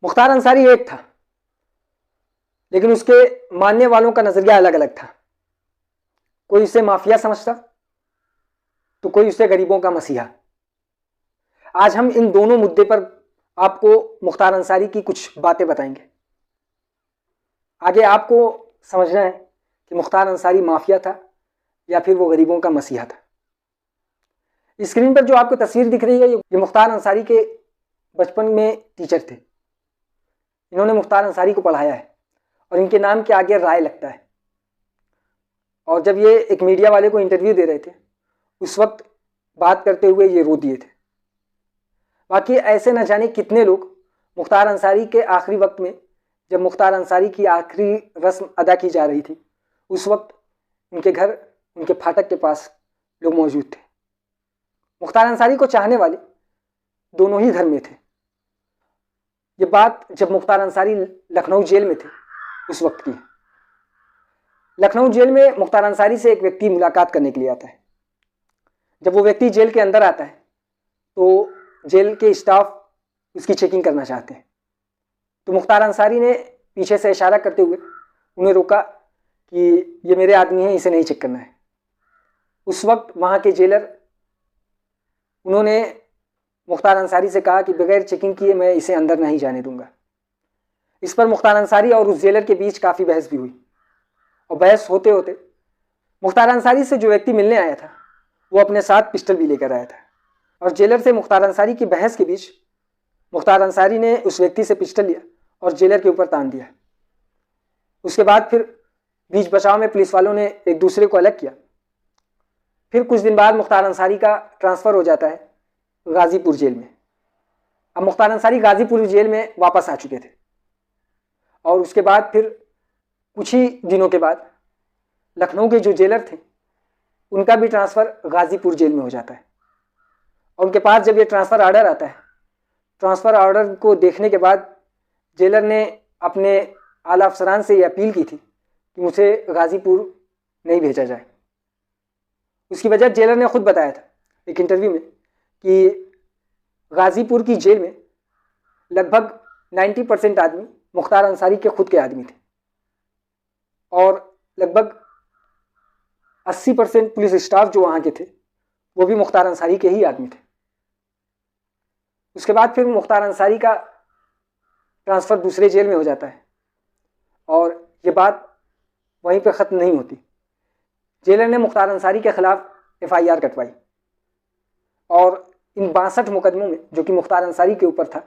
मुख्तार अंसारी एक था, लेकिन उसके मानने वालों का नजरिया अलग अलग था। कोई उसे माफिया समझता तो कोई उसे गरीबों का मसीहा। आज हम इन दोनों मुद्दे पर आपको मुख्तार अंसारी की कुछ बातें बताएंगे। आगे आपको समझना है कि मुख्तार अंसारी माफिया था या फिर वो गरीबों का मसीहा था। स्क्रीन पर जो आपको तस्वीर दिख रही है ये मुख्तार अंसारी के बचपन में टीचर थे। इन्होंने मुख्तार अंसारी को पढ़ाया है और इनके नाम के आगे राय लगता है। और जब ये एक मीडिया वाले को इंटरव्यू दे रहे थे उस वक्त बात करते हुए ये रो दिए थे। बाकी ऐसे न जाने कितने लोग मुख्तार अंसारी के आखिरी वक्त में, जब मुख्तार अंसारी की आखिरी रस्म अदा की जा रही थी, उस वक्त उनके घर, उनके फाटक के पास लोग मौजूद थे। मुख्तार अंसारी को चाहने वाले दोनों ही धर्म में थे। ये बात जब मुख्तार अंसारी लखनऊ जेल में थे उस वक्त की है। लखनऊ जेल में मुख्तार अंसारी से एक व्यक्ति मुलाकात करने के लिए आता है। जब वो व्यक्ति जेल के अंदर आता है तो जेल के स्टाफ उसकी चेकिंग करना चाहते हैं, तो मुख्तार अंसारी ने पीछे से इशारा करते हुए उन्हें रोका कि ये मेरे आदमी हैं, इसे नहीं चेक करना है। उस वक्त वहाँ के जेलर, उन्होंने मुख्तार अंसारी से कहा कि बगैर चेकिंग किए मैं इसे अंदर नहीं जाने दूंगा। इस पर मुख्तार अंसारी और उस जेलर के बीच काफ़ी बहस भी हुई और बहस होते होते मुख्तार अंसारी से जो व्यक्ति मिलने आया था वो अपने साथ पिस्टल भी लेकर आया था और जेलर से मुख्तार अंसारी की बहस के बीच मुख्तार अंसारी ने उस व्यक्ति से पिस्टल लिया और जेलर के ऊपर तान दिया। उसके बाद फिर बीच बचाव में पुलिस वालों ने एक दूसरे को अलग किया। फिर कुछ दिन बाद मुख्तार अंसारी का ट्रांसफ़र हो जाता है गाज़ीपुर जेल में। अब मुख्तार अंसारी गाज़ीपुर जेल में वापस आ चुके थे और उसके बाद फिर कुछ ही दिनों के बाद लखनऊ के जो जेलर थे उनका भी ट्रांसफ़र गाज़ीपुर जेल में हो जाता है। और उनके पास जब ये ट्रांसफ़र ऑर्डर आता है, ट्रांसफ़र ऑर्डर को देखने के बाद जेलर ने अपने आला अफसरान से ये अपील की थी कि मुझे गाज़ीपुर नहीं भेजा जाए। उसकी वजह जेलर ने खुद बताया था एक इंटरव्यू में कि गाज़ीपुर की जेल में लगभग 90% आदमी मुख्तार अंसारी के खुद के आदमी थे और लगभग 80% पुलिस स्टाफ जो वहाँ के थे वो भी मुख्तार अंसारी के ही आदमी थे। उसके बाद फिर मुख्तार अंसारी का ट्रांसफ़र दूसरे जेल में हो जाता है और ये बात वहीं पर ख़त्म नहीं होती। जेलर ने मुख्तार अंसारी के ख़िलाफ़ FIR कटवाई और इन 62 मुकदमों में जो कि मुख्तार अंसारी के ऊपर था,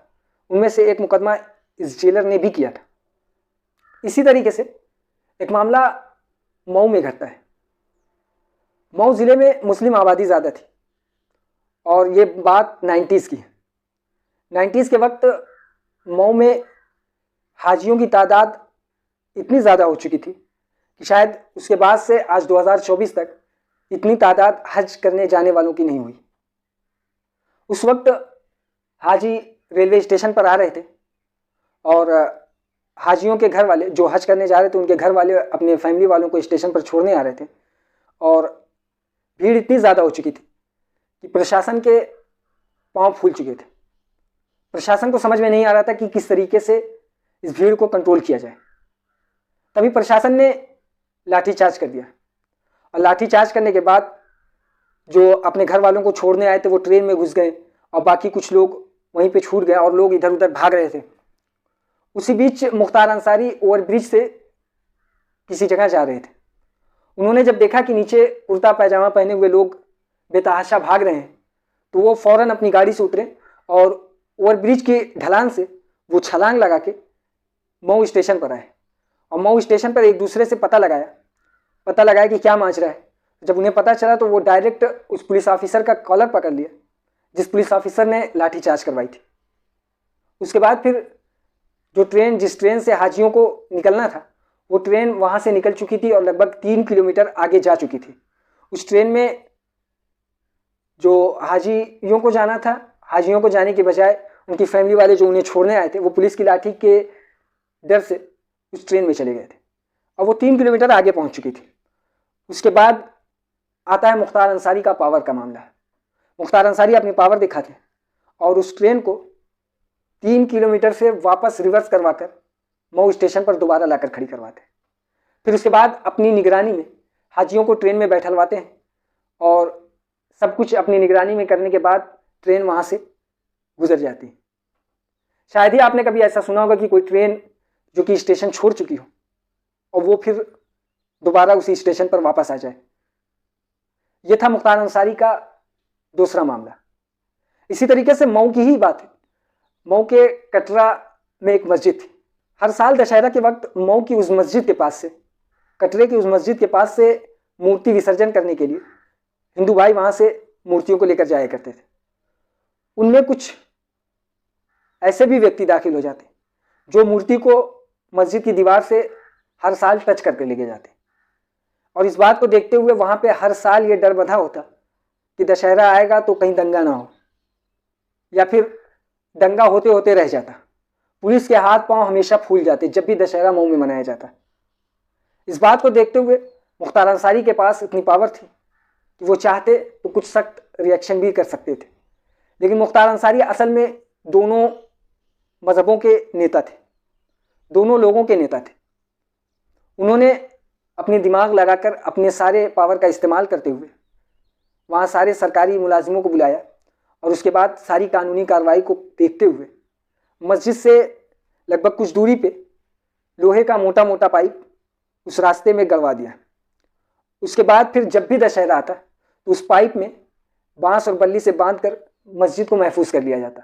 उनमें से एक मुकदमा इस जेलर ने भी किया था। इसी तरीके से एक मामला मऊ में घटता है। मऊ ज़िले में मुस्लिम आबादी ज़्यादा थी और ये बात 90s की है। 90s के वक्त मऊ में हाजियों की तादाद इतनी ज़्यादा हो चुकी थी कि शायद उसके बाद से आज 2024 तक इतनी तादाद हज करने जाने वालों की नहीं हुई। उस वक्त हाजी रेलवे स्टेशन पर आ रहे थे और हाजियों के घर वाले जो हज करने जा रहे थे, उनके घर वाले अपने फैमिली वालों को स्टेशन पर छोड़ने आ रहे थे और भीड़ इतनी ज़्यादा हो चुकी थी कि प्रशासन के पांव फूल चुके थे। प्रशासन को समझ में नहीं आ रहा था कि किस तरीके से इस भीड़ को कंट्रोल किया जाए। तभी प्रशासन ने लाठीचार्ज कर दिया और लाठीचार्ज करने के बाद जो अपने घर वालों को छोड़ने आए थे वो ट्रेन में घुस गए और बाकी कुछ लोग वहीं पे छूट गए और लोग इधर उधर भाग रहे थे। उसी बीच मुख्तार अंसारी ओवरब्रिज से किसी जगह जा रहे थे। उन्होंने जब देखा कि नीचे कुर्ता पैजामा पहने हुए लोग बेतहाशा भाग रहे हैं तो वो फ़ौरन अपनी गाड़ी से उतरे और ओवरब्रिज की ढलान से वो छलांग लगा के मऊ स्टेशन पर आए और मऊ स्टेशन पर एक दूसरे से पता लगाया कि क्या माजरा है। जब उन्हें पता चला तो वो डायरेक्ट उस पुलिस ऑफिसर का कॉलर पकड़ लिया जिस पुलिस ऑफिसर ने लाठीचार्ज करवाई थी। उसके बाद फिर जिस ट्रेन से हाजियों को निकलना था वो ट्रेन वहाँ से निकल चुकी थी और लगभग 3 किलोमीटर आगे जा चुकी थी। उस ट्रेन में जो हाजियों को जाना था, हाजियों को जाने के बजाय उनकी फैमिली वाले जो उन्हें छोड़ने आए थे वो पुलिस की लाठी के डर से उस ट्रेन में चले गए थे और वो 3 किलोमीटर आगे पहुँच चुकी थी। उसके बाद आता है मुख्तार अंसारी का पावर का मामला। मुख्तार अंसारी अपनी पावर दिखाते हैं और उस ट्रेन को 3 किलोमीटर से वापस रिवर्स करवाकर मऊ स्टेशन पर दोबारा लाकर खड़ी करवाते हैं। फिर उसके बाद अपनी निगरानी में हाजियों को ट्रेन में बैठलवाते हैं और सब कुछ अपनी निगरानी में करने के बाद ट्रेन वहाँ से गुजर जाती है। शायद ही आपने कभी ऐसा सुना होगा कि कोई ट्रेन जो कि स्टेशन छोड़ चुकी हो और वो फिर दोबारा उसी स्टेशन पर वापस आ जाए। ये था मुख्तार अंसारी का दूसरा मामला। इसी तरीके से मऊ की ही बात है। मऊ के कटरा में एक मस्जिद थी। हर साल दशहरा के वक्त मऊ की उस मस्जिद के पास से, कटरे की उस मस्जिद के पास से मूर्ति विसर्जन करने के लिए हिंदू भाई वहाँ से मूर्तियों को लेकर जाया करते थे। उनमें कुछ ऐसे भी व्यक्ति दाखिल हो जाते जो मूर्ति को मस्जिद की दीवार से हर साल टच करके लेके जाते, और इस बात को देखते हुए वहाँ पे हर साल ये डर बंधा होता कि दशहरा आएगा तो कहीं दंगा ना हो, या फिर दंगा होते होते रह जाता। पुलिस के हाथ पांव हमेशा फूल जाते जब भी दशहरा मऊ में मनाया जाता। इस बात को देखते हुए मुख्तार अंसारी के पास इतनी पावर थी कि वो चाहते तो कुछ सख्त रिएक्शन भी कर सकते थे। लेकिन मुख्तार अंसारी असल में दोनों मजहबों के नेता थे, दोनों लोगों के नेता थे। उन्होंने अपनी दिमाग लगाकर अपने सारे पावर का इस्तेमाल करते हुए वहाँ सारे सरकारी मुलाजिमों को बुलाया और उसके बाद सारी कानूनी कार्रवाई को देखते हुए मस्जिद से लगभग कुछ दूरी पे लोहे का मोटा मोटा पाइप उस रास्ते में गड़वा दिया। उसके बाद फिर जब भी दशहरा आता तो उस पाइप में बांस और बल्ली से बांधकर मस्जिद को महफूज कर लिया जाता।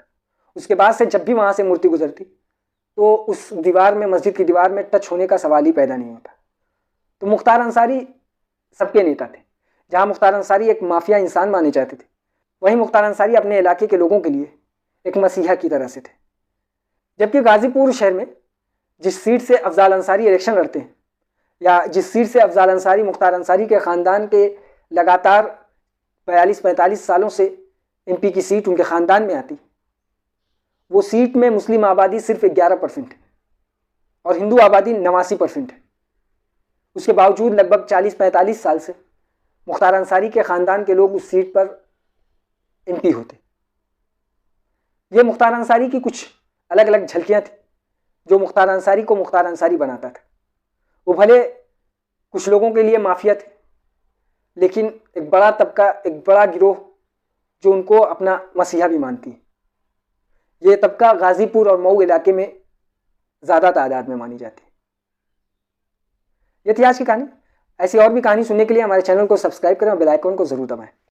उसके बाद से जब भी वहाँ से मूर्ति गुजरती तो उस दीवार में, मस्जिद की दीवार में टच होने का सवाल ही पैदा नहीं होता। तो मुख्तार अंसारी सबके नेता थे। जहाँ मुख्तार अंसारी एक माफिया इंसान माने जाते थे, वहीं मुख्तार अंसारी अपने इलाके के लोगों के लिए एक मसीहा की तरह से थे। जबकि गाजीपुर शहर में जिस सीट से अफजाल अंसारी इलेक्शन लड़ते हैं, या जिस सीट से अफजाल अंसारी मुख्तार अंसारी के ख़ानदान के लगातार 42-45 सालों से MP की सीट उनके ख़ानदान में आती, वो सीट में मुस्लिम आबादी सिर्फ 11% है और हिंदू आबादी 89% है। उसके बावजूद लगभग 40-45 साल से मुख्तार अंसारी के ख़ानदान के लोग उस सीट पर MP होते। ये मुख्तार अंसारी की कुछ अलग अलग झलकियाँ थी जो मुख्तार अंसारी को मुख्तार अंसारी बनाता था। वो भले कुछ लोगों के लिए माफिया थे, लेकिन एक बड़ा तबका, एक बड़ा गिरोह जो उनको अपना मसीहा भी मानती है, ये तबका गाजीपुर और मऊ इलाके में ज़्यादा तादाद में मानी जाती है। ये थी आज की कहानी। ऐसी और भी कहानी सुनने के लिए हमारे चैनल को सब्सक्राइब करें और बेल आइकन को ज़रूर दबाएं।